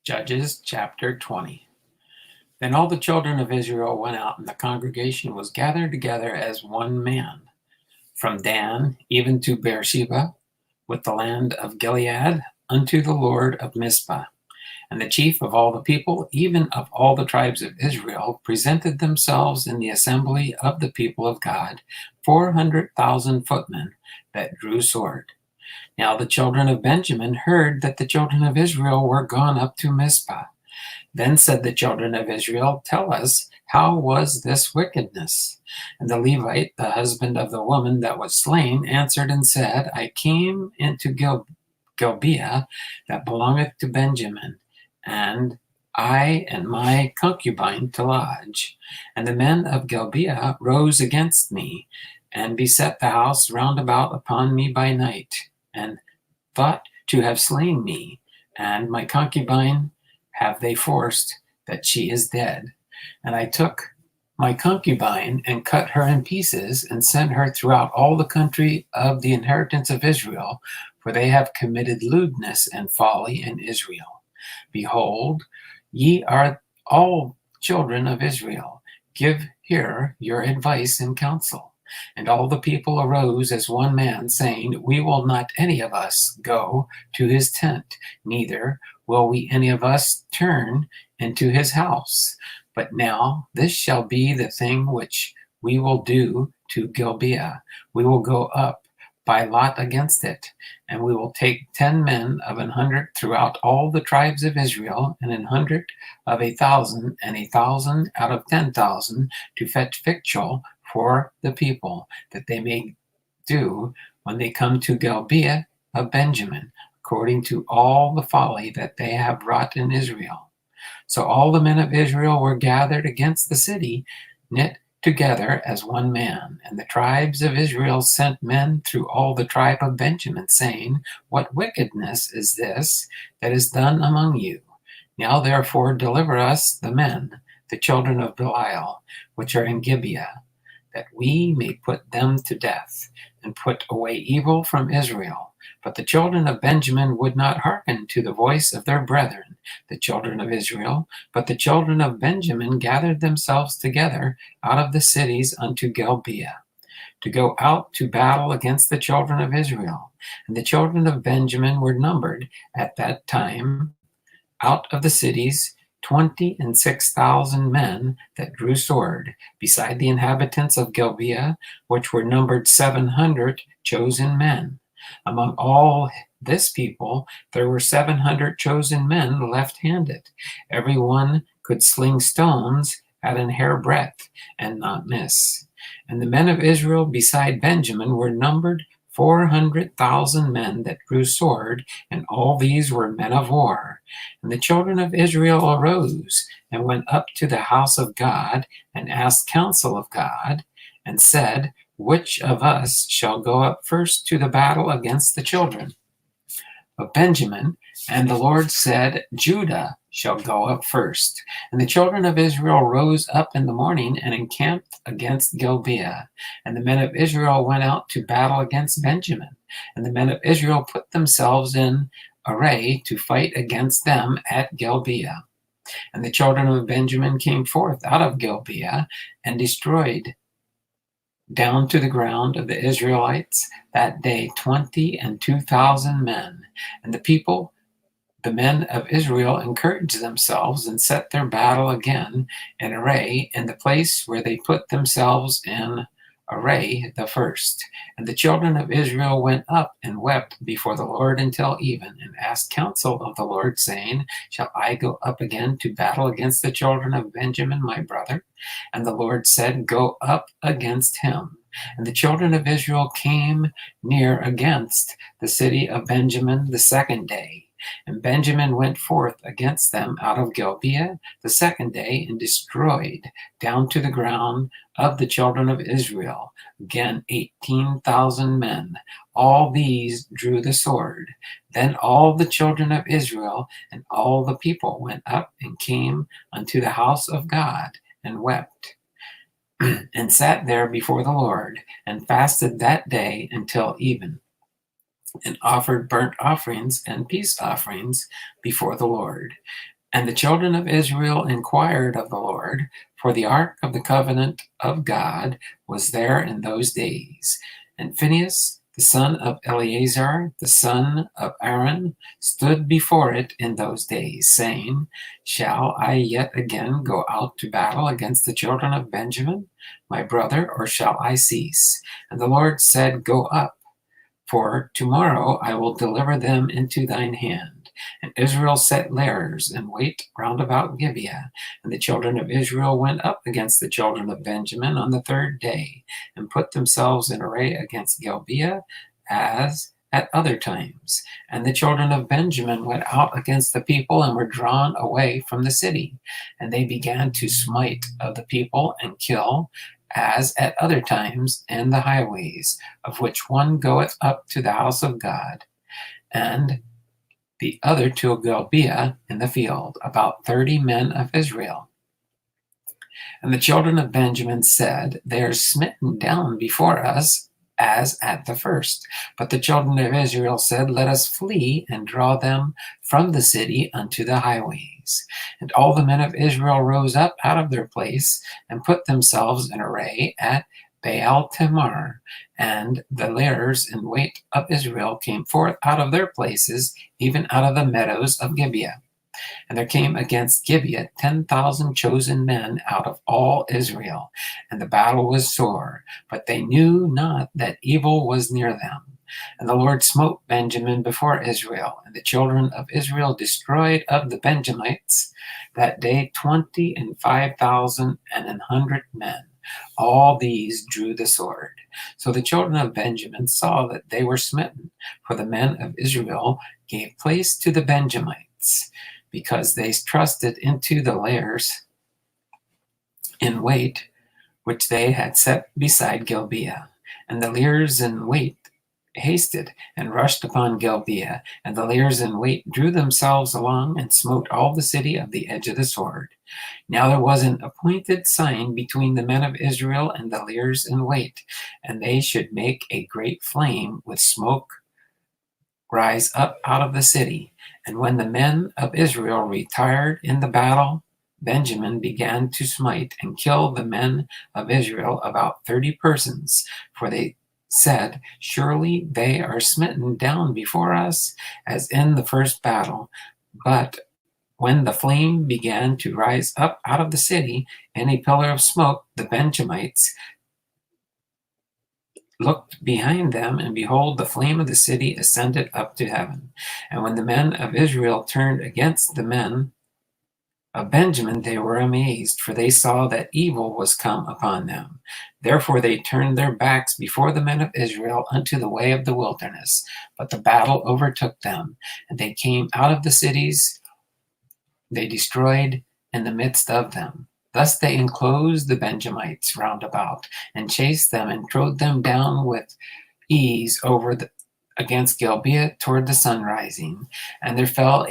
Judges chapter 20. Then all the children of Israel went out, and the congregation was gathered together as one man, from Dan even to Beersheba, with the land of Gilead, unto the Lord of Mizpah. And the chief of all the people, even of all the tribes of Israel, presented themselves in the assembly of the people of God, 400,000 footmen that drew sword. Now the children of Benjamin heard that the children of Israel were gone up to Mizpah. Then said the children of Israel, Tell us, how was this wickedness? And the Levite, the husband of the woman that was slain, answered and said, I came into Gibeah that belongeth to Benjamin, and I and my concubine to lodge. And the men of Gibeah rose against me, and beset the house round about upon me by night, and thought to have slain me, and my concubine have they forced, that she is dead. And I took my concubine and cut her in pieces, and sent her throughout all the country of the inheritance of Israel, for they have committed lewdness and folly in Israel. Behold, ye are all children of Israel. Give here your advice and counsel. And all the people arose as one man, saying, We will not any of us go to his tent, neither will we any of us turn into his house. But now this shall be the thing which we will do to Gibeah. We will go up by lot against it, and we will take 10 men of 100 throughout all the tribes of Israel, and 100 of 1,000, and 1,000 out of 10,000, to fetch victual for the people, that they may do when they come to Gibeah of Benjamin, according to all the folly that they have wrought in Israel. So all the men of Israel were gathered against the city, knit together as one man. And the tribes of Israel sent men through all the tribe of Benjamin, saying, What wickedness is this that is done among you? Now therefore deliver us the men, the children of Belial, which are in Gibeah, that we may put them to death, and put away evil from Israel. But the children of Benjamin would not hearken to the voice of their brethren, the children of Israel. But the children of Benjamin gathered themselves together out of the cities unto Gibeah, to go out to battle against the children of Israel. And the children of Benjamin were numbered at that time out of the cities 26,000 men that drew sword, beside the inhabitants of Gibeah, which were numbered 700 chosen men. Among all this people there were 700 chosen men left-handed. Every one could sling stones at an hair breadth and not miss. And the men of Israel beside Benjamin were numbered 400,000 men that drew sword, and all these were men of war. And the children of Israel arose and went up to the house of God, and asked counsel of God, and said, Which of us shall go up first to the battle against the children of Benjamin? And the Lord said, Judah shall go up first. And the children of Israel rose up in the morning and encamped against Gibeah. And the men of Israel went out to battle against Benjamin. And the men of Israel put themselves in array to fight against them at Gibeah. And the children of Benjamin came forth out of Gibeah, and destroyed down to the ground of the Israelites that day 22,000 men. And the people, the men of Israel, encouraged themselves, and set their battle again in array in the place where they put themselves in array the first. And the children of Israel went up and wept before the Lord until even, and asked counsel of the Lord, saying, Shall I go up again to battle against the children of Benjamin my brother? And the Lord said, Go up against him. And the children of Israel came near against the city of Benjamin the second day. And Benjamin went forth against them out of Gibeah the second day, and destroyed down to the ground of the children of Israel again 18,000 men. All these drew the sword. Then all the children of Israel and all the people went up and came unto the house of God, and wept, and sat there before the Lord, and fasted that day until even, and offered burnt offerings and peace offerings before the Lord. And the children of Israel inquired of the Lord, for the ark of the covenant of God was there in those days. And Phinehas, the son of Eleazar, the son of Aaron, stood before it in those days, saying, Shall I yet again go out to battle against the children of Benjamin, my brother, or shall I cease? And the Lord said, Go up, for tomorrow I will deliver them into thine hand. And Israel set lairs in wait round about Gibeah. And the children of Israel went up against the children of Benjamin on the third day, and put themselves in array against Gibeah as at other times. And the children of Benjamin went out against the people and were drawn away from the city. And they began to smite of the people and kill, as at other times, in the highways, of which one goeth up to the house of God, and the other to Gibeah in the field, about 30 men of Israel. And the children of Benjamin said, They are smitten down before us, as at the first. But the children of Israel said, Let us flee and draw them from the city unto the highways. And all the men of Israel rose up out of their place and put themselves in array at Baal Tamar. And the lairs in wait of Israel came forth out of their places, even out of the meadows of Gibeah. And there came against Gibeah 10,000 chosen men out of all Israel. And the battle was sore, but they knew not that evil was near them. And the Lord smote Benjamin before Israel. And the children of Israel destroyed of the Benjamites that day 25,000 and 100 men. All these drew the sword. So the children of Benjamin saw that they were smitten, for the men of Israel gave place to the Benjamites, because they trusted into the lairs in wait which they had set beside Gibeah. And the lairs in wait hasted and rushed upon Gibeah, and the lairs in wait drew themselves along and smote all the city of the edge of the sword. Now there was an appointed sign between the men of Israel and the lairs in wait, and they should make a great flame with smoke rise up out of the city. And when the men of Israel retired in the battle, Benjamin began to smite and kill the men of Israel, about 30 persons, for they said, Surely they are smitten down before us, as in the first battle. But when the flame began to rise up out of the city in a pillar of smoke, the Benjamites looked behind them, and behold, the flame of the city ascended up to heaven. And when the men of Israel turned against the men of Benjamin, they were amazed, for they saw that evil was come upon them. Therefore they turned their backs before the men of Israel unto the way of the wilderness. But the battle overtook them, and they came out of the cities they destroyed in the midst of them. Thus they enclosed the Benjamites round about, and chased them, and trode them down with ease against Gibeah toward the sunrising. And there fell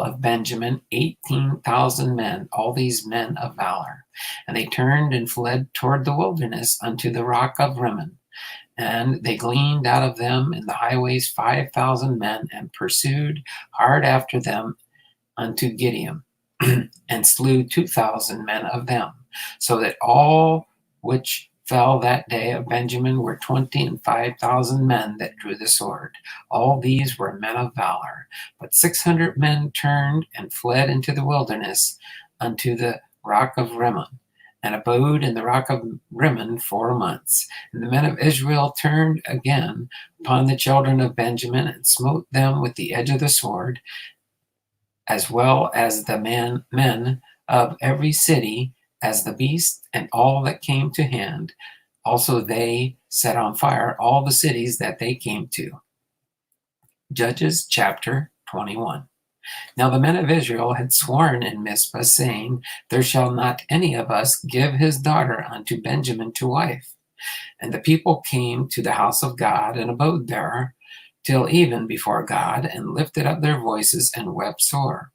of Benjamin 18,000 men, all these men of valor. And they turned and fled toward the wilderness unto the rock of Rimmon. And they gleaned out of them in the highways 5,000 men, and pursued hard after them unto Gideon, and slew 2,000 men of them, so that all which fell that day of Benjamin were 25,000 men that drew the sword. All these were men of valor. But 600 men turned and fled into the wilderness unto the rock of Rimmon, and abode in the rock of Rimmon 4 months. And the men of Israel turned again upon the children of Benjamin, and smote them with the edge of the sword, as well as the men of every city, as the beast and all that came to hand. Also they set on fire all the cities that they came to. Judges chapter 21. Now the men of Israel had sworn in Mizpah, saying, There shall not any of us give his daughter unto Benjamin to wife. And the people came to the house of God, and abode there till even before God, and lifted up their voices and wept sore.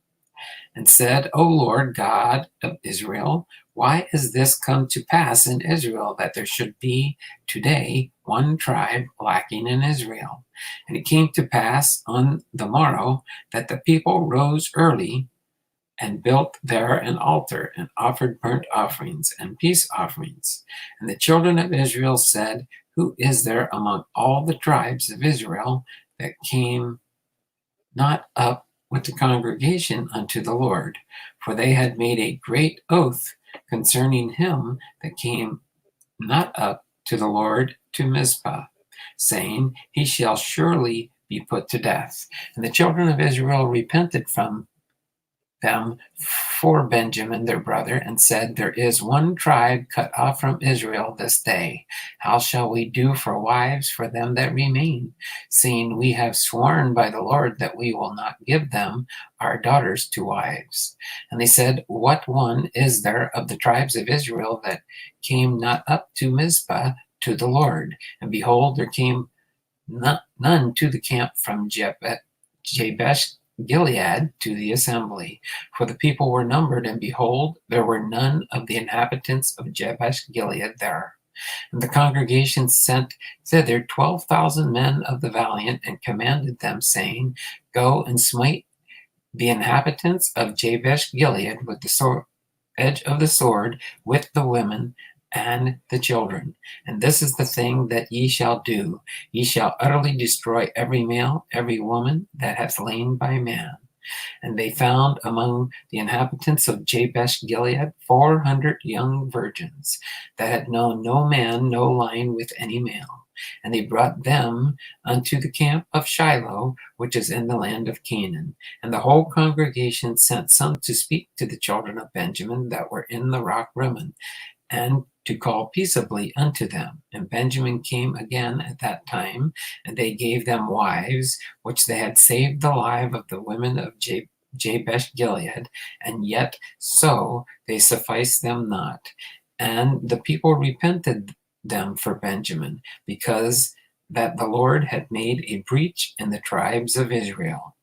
and said, O Lord God of Israel, why is this come to pass in Israel that there should be today one tribe lacking in Israel? And it came to pass on the morrow that the people rose early and built there an altar and offered burnt offerings and peace offerings. And the children of Israel said, Who is there among all the tribes of Israel that came not up with the congregation unto the Lord? For they had made a great oath concerning him that came not up to the Lord to Mizpah, saying, He shall surely be put to death. And the children of Israel repented from them for Benjamin their brother, and said, There is one tribe cut off from Israel this day. How shall we do for wives for them that remain, seeing we have sworn by the Lord that we will not give them our daughters to wives? And they said, What one is there of the tribes of Israel that came not up to Mizpah to the Lord? And behold, there came none to the camp from Jabesh Gilead to the assembly. For the people were numbered, and behold, there were none of the inhabitants of Jabesh Gilead there. And the congregation sent thither 12,000 men of the valiant, and commanded them, saying, Go and smite the inhabitants of Jabesh Gilead with the edge of the sword, with the women and the children. And this is the thing that ye shall do: ye shall utterly destroy every male, every woman that hath lain by man. And they found among the inhabitants of Jabesh Gilead 400 young virgins that had known no man, no lying with any male. And they brought them unto the camp of Shiloh, which is in the land of Canaan. And the whole congregation sent some to speak to the children of Benjamin that were in the rock Rimmon, and to call peaceably unto them. And Benjamin came again at that time, and they gave them wives, which they had saved the life of the women of Jabesh Gilead, and yet so they sufficed them not. And the people repented them for Benjamin, because that the Lord had made a breach in the tribes of Israel.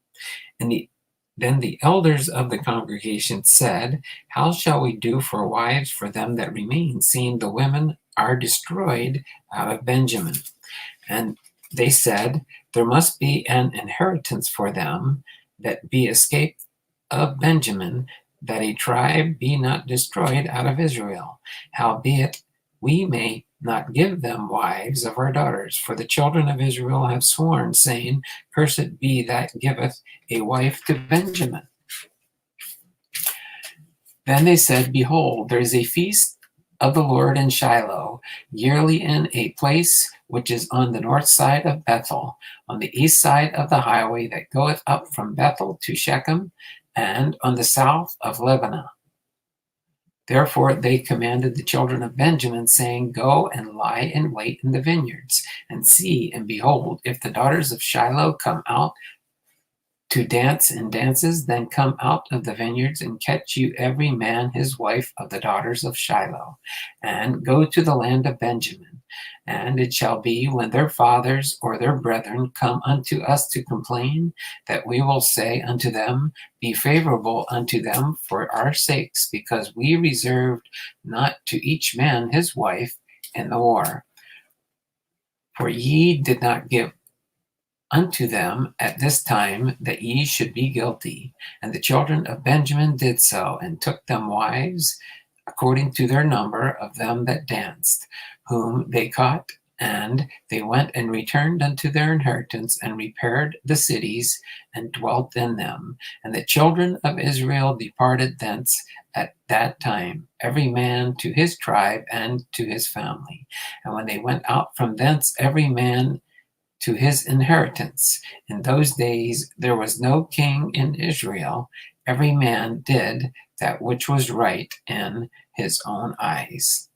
Then the elders of the congregation said, How shall we do for wives for them that remain, seeing the women are destroyed out of Benjamin? And they said, There must be an inheritance for them that be escaped of Benjamin, that a tribe be not destroyed out of Israel. Howbeit, we may not give them wives of our daughters, for the children of Israel have sworn, saying, Cursed be that giveth a wife to Benjamin. Then they said, Behold, there is a feast of the Lord in Shiloh, yearly in a place which is on the north side of Bethel, on the east side of the highway that goeth up from Bethel to Shechem, and on the south of Lebanon. Therefore they commanded the children of Benjamin, saying, Go and lie in wait in the vineyards, and see, and behold, if the daughters of Shiloh come out to dance in dances, then come out of the vineyards, and catch you every man his wife of the daughters of Shiloh, and go to the land of Benjamin. And it shall be, when their fathers or their brethren come unto us to complain, that we will say unto them, Be favorable unto them for our sakes, because we reserved not to each man his wife in the war. For ye did not give unto them at this time, that ye should be guilty. And the children of Benjamin did so, and took them wives according to their number of them that danced, whom they caught. And they went and returned unto their inheritance, and repaired the cities, and dwelt in them. And the children of Israel departed thence at that time, every man to his tribe and to his family. And when they went out from thence, every man to his inheritance. In those days there was no king in Israel. Every man did that which was right in his own eyes.